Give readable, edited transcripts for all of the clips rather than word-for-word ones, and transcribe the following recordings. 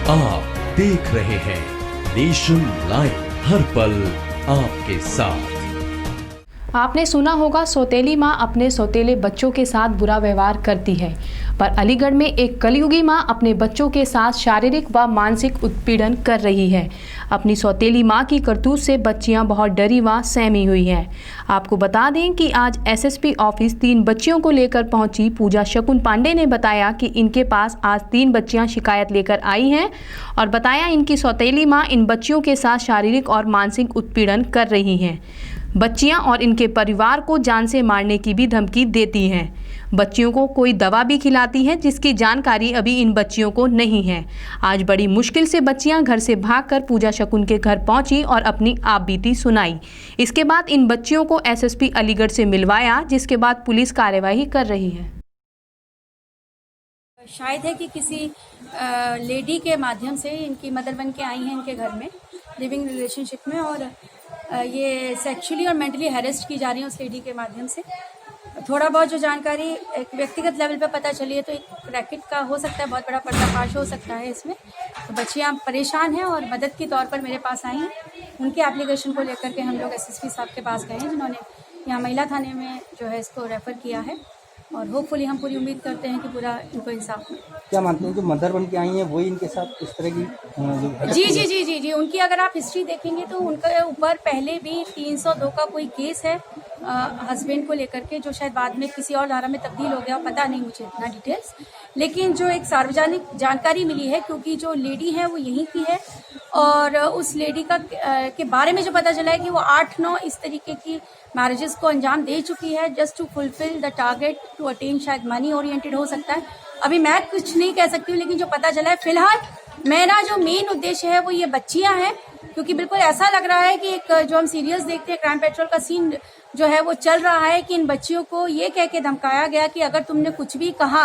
आप देख रहे हैं नेशन लाइव, हर पल आपके साथ। आपने सुना होगा सौतेली माँ अपने सौतेले बच्चों के साथ बुरा व्यवहार करती है, पर अलीगढ़ में एक कलयुगी माँ अपने बच्चों के साथ शारीरिक व मानसिक उत्पीड़न कर रही है। अपनी सौतेली माँ की करतूत से बच्चियाँ बहुत डरी व सहमी हुई हैं। आपको बता दें कि आज एसएसपी ऑफिस 3 बच्चियों को लेकर पहुंची पूजा शकुन पांडे ने बताया कि इनके पास आज 3 बच्चियां शिकायत लेकर आई हैं और बताया इनकी सौतेली माँ इन बच्चियों के साथ शारीरिक और मानसिक उत्पीड़न कर रही हैं। बच्चियां और इनके परिवार को जान से मारने की भी धमकी देती हैं। बच्चियों को कोई दवा भी खिलाती है जिसकी जानकारी अभी इन बच्चियों को नहीं है। आज बड़ी मुश्किल से बच्चियां घर से भागकर पूजा शकुन के घर पहुंची और अपनी आपबीती सुनाई। इसके बाद इन बच्चियों को एसएसपी अलीगढ़ से मिलवाया, जिसके बाद पुलिस कार्यवाही कर रही है। शायद है कि किसी लेडी के माध्यम से इनकी मदर बन के आई हैं इनके घर में लिविंग रिलेशनशिप में, और ये सेक्सुअली और मेंटली हैरेस्ड की जा रही है उस लेडी के माध्यम से। थोड़ा बहुत जो जानकारी एक व्यक्तिगत लेवल पे पता चली है, तो एक रैकेट का हो सकता है, बहुत बड़ा पर्दाफाश हो सकता है इसमें। तो बच्चियाँ परेशान हैं और मदद के तौर पर मेरे पास आई हैं। उनके एप्लीकेशन को लेकर के हम लोग एसएसपी साहब के पास गए हैं, जिन्होंने यहाँ महिला थाने में जो है इसको रेफ़र किया है, और होपफुली हम पूरी उम्मीद करते हैं कि पूरा इनको इंसाफ मिले। क्या मानते हैं जो मदर बन के आई हैं वही इनके साथ इस तरह की जी उनकी अगर आप हिस्ट्री देखेंगे तो उनके ऊपर पहले भी 302 का कोई केस है हस्बैंड को लेकर के, जो शायद बाद में किसी और धारा में तब्दील हो गया, पता नहीं मुझे इतना डिटेल्स। लेकिन जो एक सार्वजनिक जानकारी मिली है, क्योंकि जो लेडी है वो यहीं की है, और उस लेडी का के बारे में जो पता चला है कि वो 8-9 इस तरीके की मैरिजेस को अंजाम दे चुकी है, just to fulfil the target to attain, शायद मनी ओरिएंटेड हो सकता है। अभी मैं कुछ नहीं कह सकती हूँ, लेकिन जो पता चला है फिलहाल मेरा जो मेन उद्देश्य है वो ये बच्चियां हैं, क्योंकि बिल्कुल ऐसा लग रहा है कि एक जो हम सीरियस देखते हैं क्राइम पेट्रोल का सीन जो है वो चल रहा है कि इन बच्चियों को ये कह के धमकाया गया कि अगर तुमने कुछ भी कहा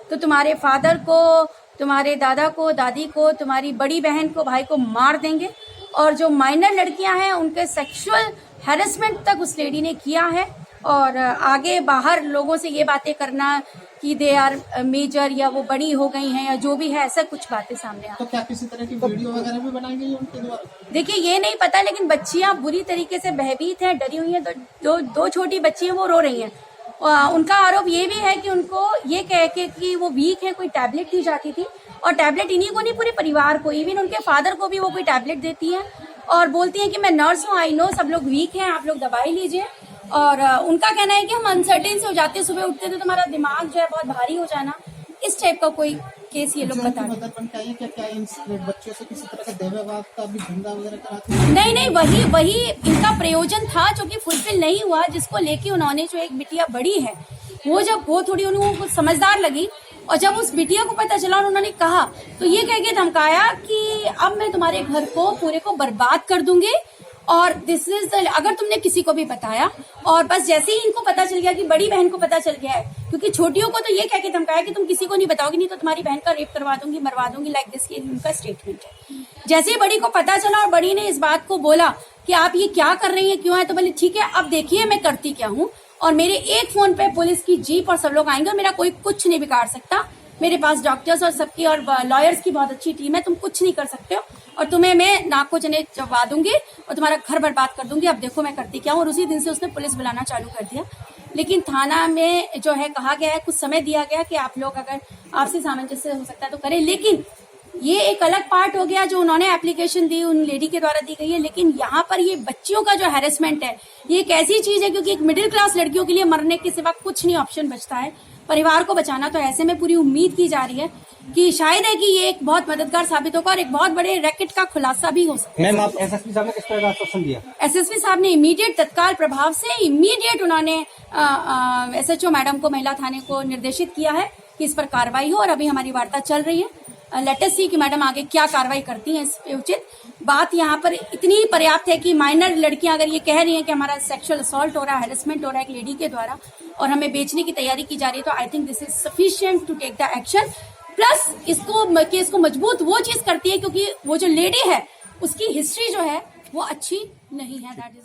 तो तुम्हारे फादर को, तुम्हारे दादा को, दादी को, तुम्हारी बड़ी बहन को, भाई को मार देंगे। और जो माइनर लड़कियां हैं उनके सेक्सुअल हैरेसमेंट तक उस लेडी ने किया है, और आगे बाहर लोगों से ये बातें करना कि दे आर मेजर या वो बड़ी हो गई हैं या जो भी है, ऐसा कुछ बातें सामने आ। तो क्या किसी तरह की वीडियो वगैरह भी बनाई गई है उनके द्वारा? देखिए ये नहीं पता, लेकिन बच्चियां बुरी तरीके से भयभीत हैं, डरी हुई हैं। तो दो छोटी बच्ची हैं, वो रो रही हैं। उनका आरोप ये भी है कि उनको ये कह के कि वो वीक है कोई टैबलेट दी जाती थी, और टैबलेट इन्हीं को नहीं पूरे परिवार को, इवन उनके फादर को भी वो कोई टैबलेट देती हैं और बोलती हैं कि मैं नर्स हूँ, आई नो सब लोग वीक हैं, आप लोग दवाई लीजिए। और उनका कहना है कि हम अनसर्टेन से हो जाते, सुबह उठते थे तो हमारा दिमाग जो है बहुत भारी हो जाना, इस टाइप का कोई केस ये लोग बता रहे हैं। क्या इन बच्चों से किसी तरह का दैववाद का भी धंधा वगैरह कराते हैं? नहीं, वही इनका प्रयोजन था जो कि फुलफिल नहीं हुआ, जिसको लेके उन्होंने, जो एक बिटिया बड़ी है वो थोड़ी उनको समझदार लगी, और जब उस बिटिया को पता चला और उन्होंने कहा, तो ये कह के धमकाया कि अब मैं तुम्हारे घर को पूरे को बर्बाद कर दूंगी, और दिस इज अगर तुमने किसी को भी बताया। और बस जैसे ही इनको पता चल गया कि बड़ी बहन को पता चल गया है, क्योंकि छोटियों को तो ये कह के धमकाया कि तुम किसी को नहीं बताओगी, नहीं तो तुम्हारी बहन का रेप करवा दूंगी, मरवा दूंगी, लाइक दिस, ये उनका स्टेटमेंट है। जैसे ही बड़ी को पता चला और बड़ी ने इस बात को बोला कि आप ये क्या कर रही है, क्यों है, तो बोले ठीक है अब देखिए मैं करती क्या हूँ, और मेरे एक फोन पे पुलिस की जीप और सब लोग आएंगे, और मेरा कोई कुछ नहीं बिगाड़ सकता। मेरे पास डॉक्टर्स और सबकी और लॉयर्स की बहुत अच्छी टीम है, तुम कुछ नहीं कर सकते हो, और तुम्हें मैं नाक को चने चबा दूंगी और तुम्हारा घर बर्बाद कर दूंगी, अब देखो मैं करती क्या हूँ। और उसी दिन से उसने पुलिस बुलाना चालू कर दिया। लेकिन थाना में जो है कहा गया है, कुछ समय दिया गया कि आप लोग अगर आपसी सामंजस्य हो सकता है तो करें। लेकिन ये एक अलग पार्ट हो गया जो उन्होंने एप्लीकेशन दी, उन लेडी के द्वारा दी गई है। लेकिन यहाँ पर ये बच्चियों का जो हैरेसमेंट है, ये एक ऐसी चीज है, क्योंकि एक मिडिल क्लास लड़कियों के लिए मरने के सिवा कुछ नहीं ऑप्शन बचता है परिवार को बचाना। तो ऐसे में पूरी उम्मीद की जा रही है कि शायद है कि ये एक बहुत मददगार साबित होगा और एक बहुत बड़े रैकेट का खुलासा भी हो सकता है। मैम, आप एसएसपी साहब ने किस तरह का आश्वासन दिया? एसएसपी साहब ने इमीडिएट तत्काल प्रभाव से इमीडिएट उन्होंने एसएचओ मैडम को, महिला थाने को निर्देशित किया है कि इस पर कार्रवाई हो, और अभी हमारी वार्ता चल रही है। लेट अस सी कि मैडम आगे क्या कार्रवाई करती हैं इस पे उचित। बात यहाँ पर इतनी पर्याप्त है कि माइनर लड़कियां अगर ये कह रही हैं कि हमारा सेक्सुअल असॉल्ट हो रहा है, हैरेसमेंट हो रहा है एक लेडी के द्वारा, और हमें बेचने की तैयारी की जा रही है, तो I think this is sufficient to take the action. Plus इसको मजबूत वो चीज करती है, क्योंकि वो जो लेडी है उसकी हिस्ट्री जो है वो अच्छी नहीं है, दैट इज